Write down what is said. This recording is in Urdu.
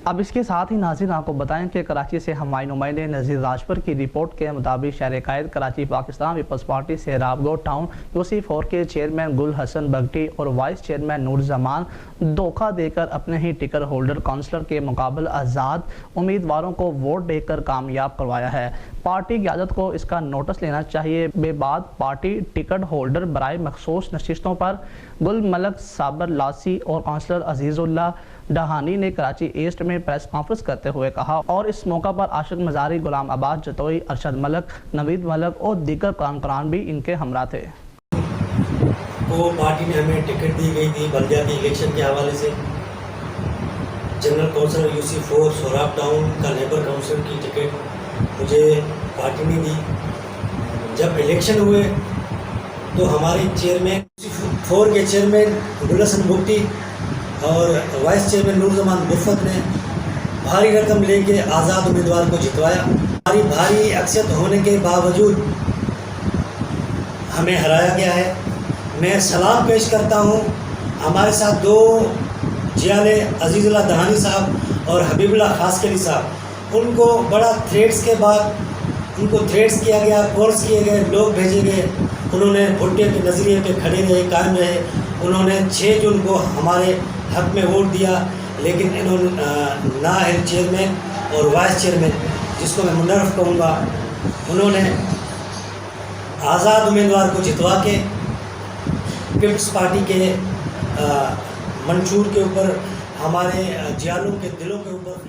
اب اس کے ساتھ ہی ناظرین آپ کو بتائیں کہ کراچی سے ہمارے نمائندے نذیر راجپر کی رپورٹ کے مطابق شہر قائد کراچی پاکستان پیپلز پارٹی سے رابگو ٹاؤن UC4 کے چیئرمین گل حسن بگٹی اور وائس چیئرمین نور زمان دھوکہ دے کر اپنے ہی ٹکٹ ہولڈر کونسلر کے مقابل آزاد امیدواروں کو ووٹ دے کر کامیاب کروایا ہے۔ پارٹی قیادت کو اس کا نوٹس لینا چاہیے۔ بے بعد پارٹی ٹکٹ ہولڈر برائے مخصوص نشستوں پر گل ملک صابر لاسی اور کونسلر عزیز اللہ ڈہانی نے کراچی ایسٹ میں پریس کانفرنس کرتے ہوئے کہا، اور اس موقع پر عاشق مزاری، غلام عباس جتوئی، ارشد ملک، نوید ملک اور دیگر کارکنان بھی ان کے ہمراہ تھے۔ وہ پارٹی نے ہمیں ٹکٹ دی گئی تھی بلدیاتی الیکشن کے حوالے سے، جنرل کونسلر UC4 سوراب ٹاؤن کا لیبر کونسلر کی ٹکٹ مجھے پارٹی نے دی۔ جب الیکشن ہوئے تو ہمارے چیئرمین UC4 کے چیئرمین گل حسن بگٹی اور وائس چیئرمین نور زمان برفت نے بھاری رقم لے کے آزاد امیدوار کو جتوایا۔ ہماری بھاری اکثریت ہونے کے باوجود ہمیں ہرایا گیا ہے۔ میں سلام پیش کرتا ہوں ہمارے ساتھ دو جیالے عزیز اللہ دہانی صاحب اور حبیب اللہ خاصکلی صاحب، ان کو بڑا تھریٹس کے بعد ان کو تھریٹس کیا گیا، کالس کیے گئے، لوگ بھیجے گئے، انہوں نے بھٹے کے نظریے پہ کھڑے رہے، قائم رہے۔ انہوں نے 6 جون کو ہمارے حق میں ووٹ دیا، لیکن انہوں نے نااہل چیئرمین اور وائس چیئرمین، جس کو میں منرف کہوں گا، انہوں نے آزاد امیدوار کو جتوا کے پیپلز پارٹی کے منشور کے اوپر، ہمارے جیالوں کے دلوں کے اوپر